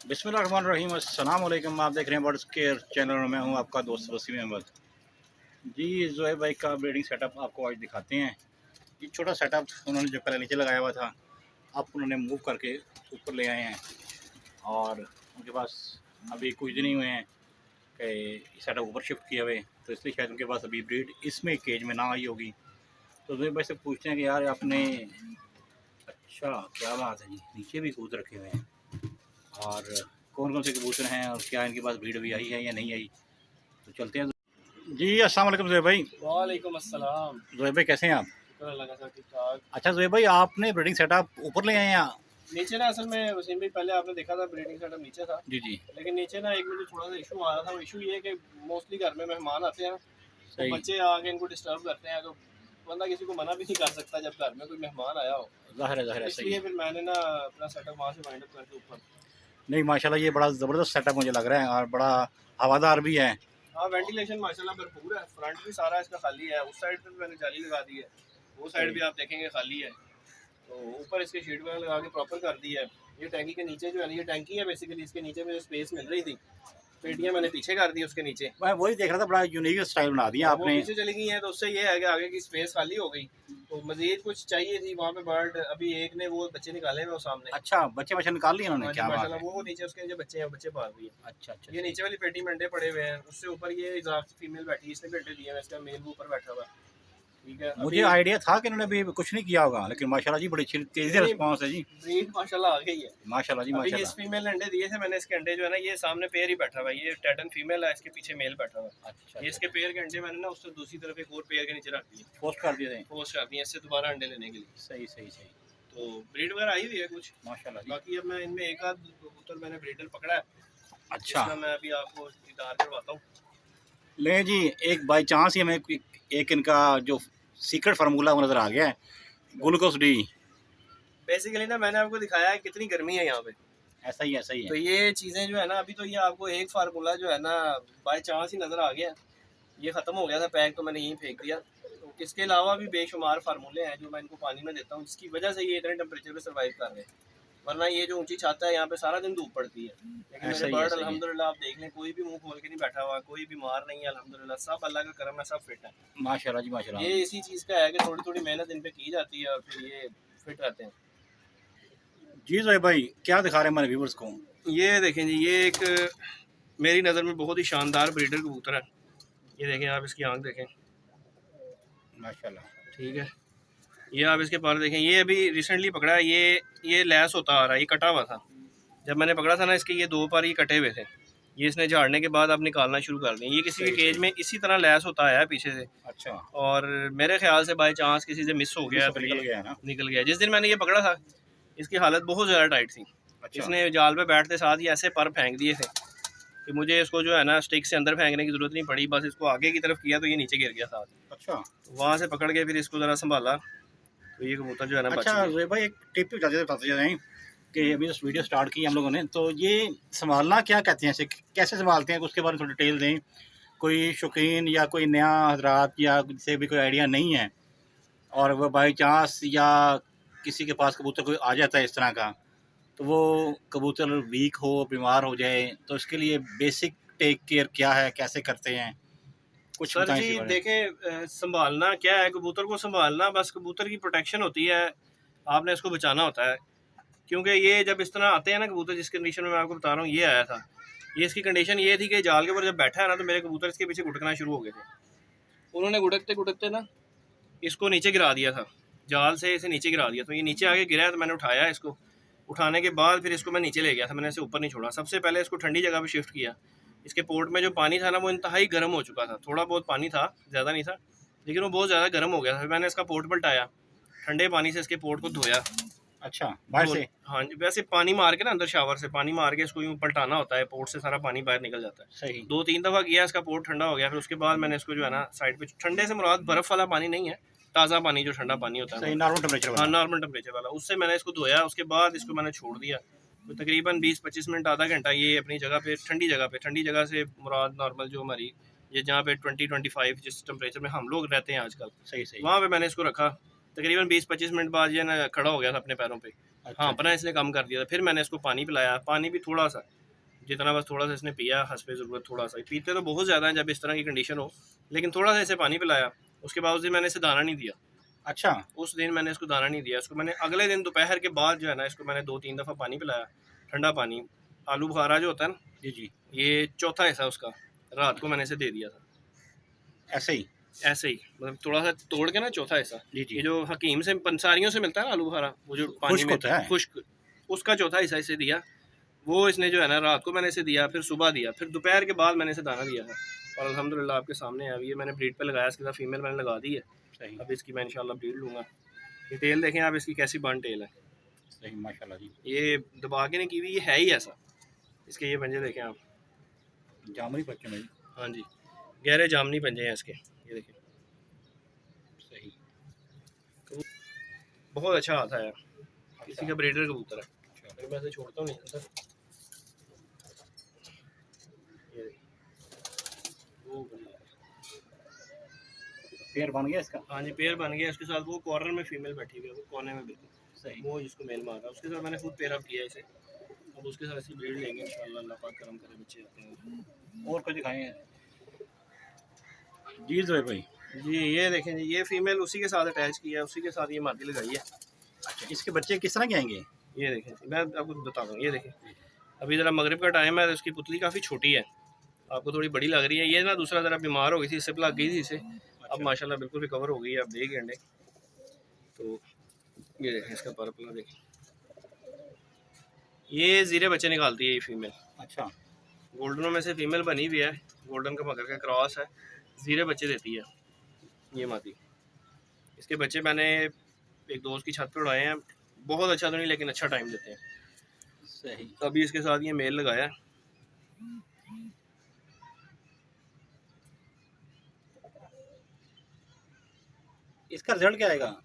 बिस्मिल्लाहिर्रहमानिर्रहीम। अस्सलाम वालेकुम। आप देख रहे हैं बर्ड्स केयर चैनल और मैं हूं आपका दोस्त वसीम अहमद जी। ज़ोहैब भाई का ब्रीडिंग सेटअप आपको आज दिखाते हैं। ये छोटा सेटअप उन्होंने जो पहले नीचे लगाया हुआ था, अब उन्होंने मूव करके ऊपर ले आए हैं और उनके पास अभी कुछ दिन ही हुए हैं कि सेटअप ऊपर शिफ्ट किए हुए, तो इसलिए शायद उनके पास अभी ब्रीड इसमें केज में ना आई होगी। तो ज़ोहैब भाई से पूछते हैं कि यार आपने, अच्छा क्या बात है जी, नीचे भी कबूतर रखे हुए हैं और कौन कौन से कबूतर हैं और क्या इनके पास भीड़ भी आई है या नहीं आई, तो चलते हैं जी। अस्सलाम वालेकुम ज़ोहैब भाई। वालेकुम अस्सलाम। ज़ोहैब भाई कैसे हैं आप? शुक्र अल्लाह का, सब ठीक ठाक। अच्छा ज़ोहैब भाई, आपने ब्रीडिंग सेटअप ऊपर ले आए हैं? नीचे ना असल में वसीम भाई पहले आपने देखा था ब्रीडिंग सेटअप नीचे था, जी जी। लेकिन नीचे ना एक मुझे थोड़ा सा इशू आ रहा था। वो इशू ये है कि मोस्टली घर में मेहमान आते हैं तो सही। बच्चे आके इनको डिस्टर्ब करते हैं, तो बंदा किसी को मना भी नहीं कर सकता जब घर में कोई मेहमान आया हो। ज़ाहिर है सही इसलिए है। फिर मैंने ना अपना सेटअप वहाँ से वाइंड अप करके ऊपर। नहीं माशाल्लाह, ये बड़ा ज़बरदस्त सेटअप मुझे लग रहा है और बड़ा हवादार भी है। हाँ, वेंटिलेशन माशाल्लाह भरपूर है। फ्रंट भी सारा इसका खाली है, उस साइड पर मैंने जाली लगा दी है, वो साइड भी आप देखेंगे खाली है। तो ऊपर इसके शीट वगैरह लगा के प्रॉपर कर दी है। ये टैंकी के नीचे जो है ना, ये टैंकी है बेसिकली, इसके नीचे में स्पेस मिल रही थी, पेटियाँ मैंने पीछे कर दी उसके नीचे। मैं वही देख रहा था, बड़ा यूनिक स्टाइल बना दिया वो आपने। पीछे चली गई है तो उससे ये है कि आगे की स्पेस खाली हो गई, तो मजीद कुछ चाहिए थी वहाँ पे बर्ड। अभी एक ने वो बच्चे निकाले हुए वो सामने। अच्छा, बच्चे बच्चे निकाल लिए उन्होंने, हाँ जी क्या बात माशाल्लाह, है। वो नीचे उसके जो बच्चे हैं बच्चे पाल रही है। अच्छा अच्छा ये सही। नीचे वाली पेटी में अंडे पड़े हुए हैं, उससे ऊपर ये इजाफ फीमेल बैठी है, इसने भी अंडे दिए हैं, इसका मेल भी ऊपर बैठा हुआ है। ठीक है, मुझे आइडिया था कि इन्होंने भी कुछ नहीं किया होगा, लेकिन माशाल्लाह जी बड़ी अच्छी तेज़ी से रिस्पॉन्स है जी। ब्रीड माशाल्लाह आ गई है। माशाल्लाह जी अभी ये इस माशाल्लाह। फीमेल ने अंडे दिए थे मैंने, इसके अंडे जो है ना, ये सामने पेयर ही बैठा हुआ है, ये टैटन फीमेल है, इसके पीछे मेल बैठा हुआ है। अच्छा ये इसके पेयर के अंडे मैंने ना उससे दूसरी तरफ एक और पेयर के नीचे रख दिए, पोस्ट कर दिए थे। पोस्ट कर दिए इससे दोबारा अंडे लेने के लिए। सही सही सही। तो ब्रीड वगैरह आई हुई है कुछ माशाल्लाह जी। बाकी। अब मैं इनमें एक आध कबूतर मैंने ब्रीडर पकड़ा है, अच्छा जिसका मैं अभी आपको दीदार करवाता हूँ। ले जी, एक बाई चांस ही हमें एक इनका जो सीक्रेट फार्मूला वो नज़र आ गया है, ग्लूकोज डी। बेसिकली ना मैंने आपको दिखाया है कितनी गर्मी है यहाँ पे, ऐसा ही है। तो ये चीज़ें जो है ना, अभी तो ये आपको एक फार्मूला जो है ना बाय चांस ही नज़र आ गया। ये ख़त्म हो गया था पैक, तो मैंने यहीं फेंक दिया। तो इसके अलावा भी बेशुमार फार्मूले हैं जो मैं इनको पानी में देता हूँ, जिसकी वजह से ये इतने टेम्परेचर पे सर्वाइव कर रहे हैं। वरना ये जो ऊंची छत है यहाँ पे सारा दिन धूप पड़ती है, लेकिन मेरे बर्ड अल्हम्दुलिल्लाह आप देख लें, कोई भी मुंह खोल के नहीं बैठा हुआ, कोई बीमार नहीं है अल्हम्दुलिल्लाह, सब अल्लाह का करम है, सब फिट है। माशाल्लाह जी माशाल्लाह। ये इसी चीज़ का है कि थोड़ी थोड़ी मेहनत इन पे की जाती है और फिर ये फिट रहते हैं। जी ज़ोहैब भाई, क्या दिखा रहे हैं हमारे व्यूवर्स को? ये देखें जी, ये एक मेरी नज़र में बहुत ही शानदार ब्रीडर कबूतर है। ये देखें आप, इसकी आँख देखें माशाल्लाह। ठीक है। ये आप इसके पर देखें, ये अभी रिसेंटली पकड़ा है, ये लैस होता आ रहा है, ये कटा हुआ था जब मैंने पकड़ा था ना, इसके ये दो पर ये कटे हुए थे। ये इसने झाड़ने के बाद अब निकालना शुरू कर दिया। ये किसी के केज में इसी तरह लैस होता आया है पीछे से। अच्छा। और मेरे ख्याल से बाई चांस किसी से मिस हो गया, तो निकल गया। जिस दिन मैंने ये पकड़ा था इसकी हालत बहुत ज़्यादा टाइट थी। अच्छा। इसने जाल पे बैठते साथ ही ऐसे पर फेंक दिए थे कि मुझे इसको जो है ना स्टिक से अंदर फेंकने की ज़रूरत नहीं पड़ी, बस इसको आगे की तरफ किया तो ये नीचे गिर गया साथ। अच्छा। वहाँ से पकड़ के फिर इसको ज़रा संभाला तो ये कबूतर जो है ना बच गया। अच्छा ज़ोहैब भाई, एक टिप भी बताते जाएं कि अभी जो वीडियो स्टार्ट की हम लोगों ने, तो ये संभालना क्या कहते हैं, ऐसे कैसे संभालते हैं, उसके बारे में थोड़ी डिटेल दें। कोई शौकीन या कोई नया हजरात या जिसे भी कोई आइडिया नहीं है और वह बाई चांस या किसी के पास कबूतर कोई आ जाता है इस तरह का, तो वो कबूतर वीक हो, बीमार हो जाए, तो इसके लिए बेसिक टेक केयर क्या है, कैसे करते हैं, कुछ सर बताएं जी इसी बारे में। देखें, संभालना क्या है, कबूतर को संभालना बस कबूतर की प्रोटेक्शन होती है, आपने इसको बचाना होता है। क्योंकि ये जब इस तरह आते हैं ना कबूतर, जिस कंडीशन में मैं आपको बता रहा हूँ ये आया था, ये इसकी कंडीशन ये थी कि जाल के ऊपर जब बैठा है ना, तो मेरे कबूतर इसके पीछे घुटकना शुरू हो गए थे। उन्होंने घुटकते घुटकते ना इसको नीचे गिरा दिया था, जाल से इसे नीचे गिरा दिया। तो ये नीचे आके गिरा है, तो मैंने उठाया इसको। उठाने के बाद फिर इसको मैं नीचे ले गया था, मैंने इसे ऊपर नहीं छोड़ा। सबसे पहले इसको ठंडी जगह पे शिफ्ट किया। इसके पोर्ट में जो पानी था ना, वो इंतहाई गर्म हो चुका था। थोड़ा बहुत पानी था, ज़्यादा नहीं था, लेकिन वो बहुत ज़्यादा गर्म हो गया था। फिर मैंने इसका पोर्ट पलटाया, ठंडे पानी से इसके पोर्ट को धोया। अच्छा, बाहर से? हाँ जी, वैसे पानी मार के ना, अंदर शावर से पानी मार के इसको यूँ पलटाना होता है, पोर्ट से सारा पानी बाहर निकल जाता है। सही। 2-3 दफ़ा किया, इसका पोर्ट ठंडा हो गया। फिर उसके बाद मैंने इसको जो है ना साइड पे, ठंडे से मुराद बर्फ़ वाला पानी नहीं है, ताज़ा पानी जो ठंडा पानी होता है, सही, नॉर्मल टेम्परेचर वाला। हाँ नॉर्मल टेम्परेचर वाला, उससे मैंने इसको धोया। उसके बाद इसको मैंने छोड़ दिया, तो तकरीबन 20-25 मिनट, आधा घंटा ये अपनी जगह पे, ठंडी जगह से मुराद नॉर्मल जो हमारी ये जहाँ पे 20-25 जिस टेम्परेचर में हम लोग रहते हैं आजकल, सही सही। वहाँ पे मैंने इसको रखा। तकरीबन 20-25 मिनट बाद ये ना खड़ा हो गया था अपने पैरों पे। अच्छा हाँफना इसने कम कर दिया था। फिर मैंने इसको पानी पिलाया, पानी भी थोड़ा सा, जितना बस थोड़ा सा इसने पिया हस्बे ज़रूरत, थोड़ा सा। पीते तो बहुत ज़्यादा है जब इस तरह की कंडीशन हो, लेकिन थोड़ा सा इसे पानी पिलाया। उसके बाद उस दिन मैंने इसे दाना नहीं दिया। अच्छा। उस दिन मैंने इसको दाना नहीं दिया। इसको मैंने अगले दिन दोपहर के बाद जो है ना, इसको मैंने 2-3 दफ़ा पानी पिलाया, ठंडा पानी। आलू बुखारा जो होता है ना, जी जी। ये चौथा हिस्सा उसका रात को मैंने इसे दे दिया था, ऐसे ही। ऐसे ही, मतलब थोड़ा सा तोड़ के ना, चौथा हिस्सा। जी जी। ये जो हकीम से पंसारियों से मिलता है ना आलू बुखारा, वो जो पानी खुश्क में होता है। खुश्क, उसका चौथा हिस्सा इसे दिया। वो इसने जो है ना रात को मैंने इसे दिया, फिर सुबह दिया, फिर दोपहर के बाद मैंने इसे दाना दिया था। और अल्हम्दुलिल्लाह आपके सामने है। अब ये मैंने ब्रीड पे लगाया, इसके साथ फीमेल मैंने लगा दी है। सही अब इसकी मैं इंशाल्लाह ब्रीड लूँगा। ये टेल देखें आप इसकी कैसी बन टेल है, सही, माशाल्लाह जी। ये दबा के नहीं की हुई, ये है ही ऐसा। इसके ये पंजे देखें आप, जामुनी बच्चे में जी। हाँ जी, गहरे जामनी पंजे हैं इसके, ये देखें। सही। बहुत अच्छा आता है, अच्छा। किसी का ब्रीडर कबूतर है। अच्छा। फिर मैं इसे छोड़ता हूँ नहीं अंदर। ये वो पेड़ बन गया इसका। हाँ जी, पेयर बन गया। इसके साथ वो कॉर्नर में फीमेल बैठी हुई है, वो कोने में बिल्कुल, सही। वो जिसको मेल मार रहा है, उसके साथ मैंने खुद पेयर अप किया इसे। अब उसके साथ ऐसी ब्रीड लेंगे इंशाल्लाह, अल्लाह पाक करम करे, बच्चे आते हैं। और कुछ दिखाएं जी जोहर भाई। जी ये देखें जी, ये फीमेल उसी के साथ अटैच किया है, उसी के साथ ये मादी लगाई है। अच्छा, इसके बच्चे किस तरह के आएंगे? ये देखें, मैं आपको बता दूँ, ये देखें, अभी ज़रा मगरिब का टाइम है, तो उसकी पुतली काफ़ी छोटी है, आपको थोड़ी बड़ी लग रही है। ये ना दूसरा ज़रा बीमार हो गई थी, इससे लग गई थी इसे। अब माशाल्लाह बिल्कुल रिकवर हो गई है, अब देगी अंडे। तो ये देखें इसका पर्पल देखें, ये ज़ीरे बच्चे निकालती है ये फीमेल। अच्छा। गोल्डनों में से फीमेल बनी हुई है, गोल्डन का मगर का क्रॉस है, ज़ीरे बच्चे देती है ये मादी। इसके बच्चे मैंने एक दोस्त की छत पर उड़ाए हैं, बहुत अच्छा तो नहीं लेकिन अच्छा टाइम देते हैं। सही। अभी इसके साथ ये मेल लगाया है। इसका रिजल्ट क्या आएगा?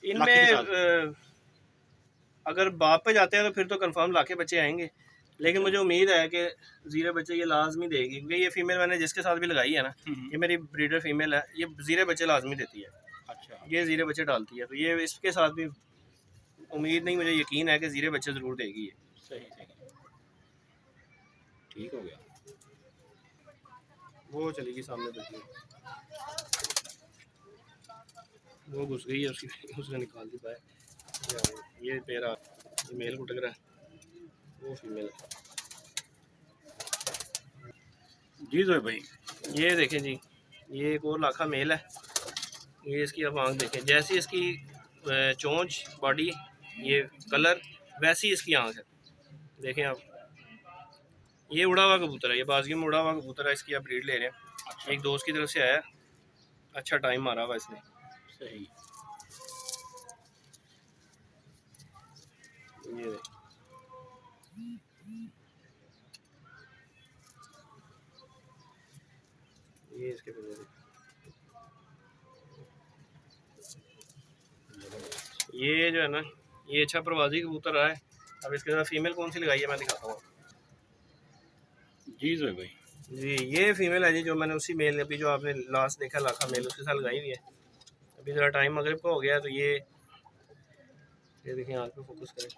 इनमें अगर बाप पे जाते हैं तो फिर तो कंफर्म लाके बच्चे आएंगे, लेकिन मुझे उम्मीद है कि ज़ीरे बच्चे ये लाजमी देगी, क्योंकि ये फीमेल मैंने जिसके साथ भी लगाई है ना, ये मेरी ब्रीडर फीमेल है, ये ज़ीरे बच्चे लाजमी देती है। अच्छा। ये ज़ीरे बच्चे डालती है, तो ये इसके साथ भी उम्मीद नहीं, मुझे यकीन है कि ज़ीरे बच्चे ज़रूर देगी ये। सही सही। ठीक हो गया। वो चलेगी सामने बैठी, वो घुस गई है उसकी, उसने निकाल दी बाहर। ये तेरा ये मेल को टक रहा है, वो फीमेल है। जी जोहर भाई। ये देखें जी, ये एक और लाखा मेल है। ये इसकी आप आँख देखें, जैसी इसकी चोंच बॉडी, ये कलर, वैसी इसकी आँख है। देखें आप, ये उड़ा हुआ कबूतर है, ये बाजगी में उड़ा हुआ कबूतर है। इसकी आप ब्रीड ले रहे हैं। अच्छा। एक दोस्त की तरफ से आया, अच्छा टाइम मारा हुआ इसने। सही। ये इसके ये जो है ना, ये अच्छा प्रवासी कबूतर रहा है। अब इसके साथ फीमेल कौन सी लगाई है मैं दिखाता हूँ। जी जोहर भाई। जी ये फीमेल है जी, जो मैंने उसी मेल, अभी जो आपने लास्ट देखा लाखा मेल, उसके साथ लगाई हुई है। अभी ज़रा टाइम मगरिब का हो गया, तो ये देखिए, आँख पे फोकस करें।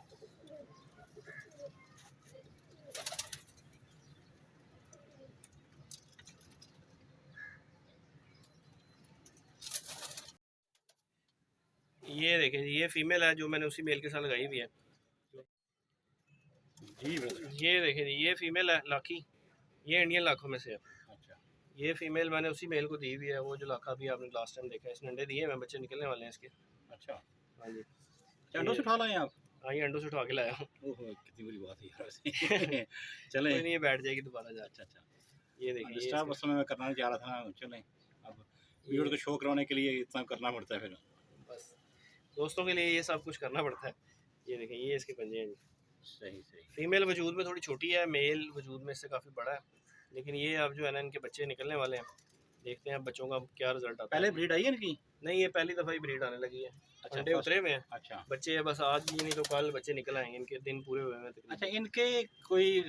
ये देखें जी, ये फीमेल है जो मैंने उसी मेल के साथ लगाई हुई है। जी ये देखें जी, ये फीमेल है लाखी, ये इंडियन लाखों में से है। अच्छा। ये फीमेल मैंने उसी मेल को दी हुई है, वो जो लाखा अभी आपने लास्ट टाइम देखा है। इसने अंडे दिए, मैं बच्चे निकलने वाले हैं इसके। अच्छा। हाँ जी, अंडों से उठा लाए आप? हाँ, ये अंडों से उठा के लाया हूँ। ओहो, कितनी बड़ी बात है यार। चलें। कोई नहीं, ये बैठ जाएगी दोबारा जा। अच्छा अच्छा। ये देखिए, डिस्टर्ब असल में मैं करना नहीं चाह रहा था ना। चलें, अब वीडियो को शो करवाने के लिए इतना करना पड़ता है, फिर बस दोस्तों के लिए ये सब कुछ करना पड़ता है। ये देखें, ये इसके पंजे हैं जी। सही सही। फीमेल वजूद में थोड़ी छोटी है, मेल वजूद में इससे काफ़ी बड़ा है, लेकिन ये अब जो है ना, इनके बच्चे निकलने वाले हैं। देखते हैं बच्चों का क्या रिजल्ट आता है। पहले ब्रीड आई है इनकी? नहीं, ये पहली दफ़ा ही ब्रीड आने लगी है। अच्छा, अंडे उतरे हुए हैं। अच्छा। बच्चे बस आज ही नहीं तो कल बच्चे निकल आएंगे, इनके दिन पूरे हुए हैं तकरीबन। अच्छा, इनके कोई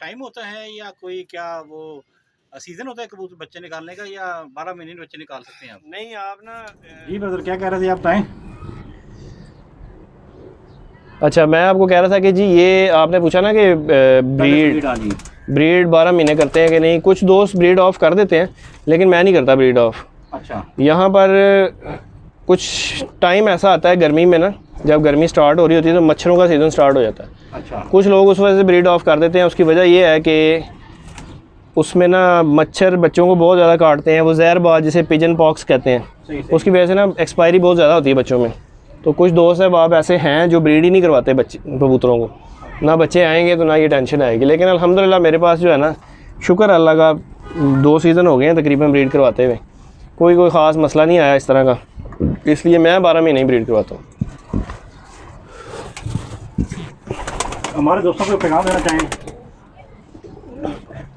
टाइम होता है या कोई क्या वो सीजन होता है कबूतर बच्चे निकालने का, या 12 महीने में बच्चे निकाल सकते हैं आप? नहीं, आप ना जी ब्रदर, क्या कह रहे थे आप, बताएं। अच्छा, मैं आपको कह रहा था कि जी ये आपने पूछा ना कि ब्रीड 12 महीने करते हैं कि नहीं। कुछ दोस्त ब्रीड ऑफ कर देते हैं, लेकिन मैं नहीं करता ब्रीड ऑफ। अच्छा। यहाँ पर कुछ टाइम ऐसा आता है गर्मी में ना, जब गर्मी स्टार्ट हो रही होती है तो मच्छरों का सीज़न स्टार्ट हो जाता है। अच्छा। कुछ लोग उस वजह से ब्रीड ऑफ कर देते हैं। उसकी वजह ये है कि उसमें ना मच्छर बच्चों को बहुत ज़्यादा काटते हैं, वो जहरबाज जिसे पिजन पॉक्स कहते हैं, उसकी वजह से ना एक्सपायरी बहुत ज़्यादा होती है बच्चों में। तो कुछ दोस्त है आप ऐसे हैं जो ब्रीड ही नहीं करवाते बच्चे कबूतरों को, ना बच्चे आएंगे तो ना ये टेंशन आएगी। लेकिन अल्हम्दुलिल्लाह मेरे पास जो है ना, शुक्र अल्लाह का, 2 सीज़न हो गए हैं तकरीबन ब्रीड करवाते हुए, कोई ख़ास मसला नहीं आया इस तरह का, इसलिए मैं 12 महीने ही ब्रीड करवाता हूँ। हमारे दोस्तों को पैगाम देना चाहें?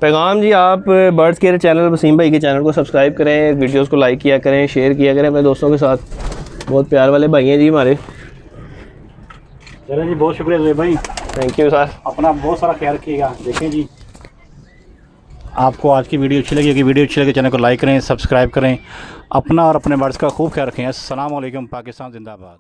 पैगाम जी, आप बर्ड्स केयर चैनल वसीम भाई के चैनल को सब्सक्राइब करें, वीडियोस को लाइक किया करें, शेयर किया करें अपने दोस्तों के साथ। बहुत प्यार वाले भाई हैं जी हमारे। चलें जी, बहुत शुक्रिया ज़ुहैब भाई। Thank you sir. अपना बहुत सारा ख्याल रखिएगा। देखें जी, आपको आज की वीडियो अच्छी लगी, वीडियो अच्छी लगी चैनल को लाइक करें, सब्सक्राइब करें, अपना और अपने बर्ड्स का खूब ख्याल रखें। अस्सलाम वालेकुम, पाकिस्तान जिंदाबाद।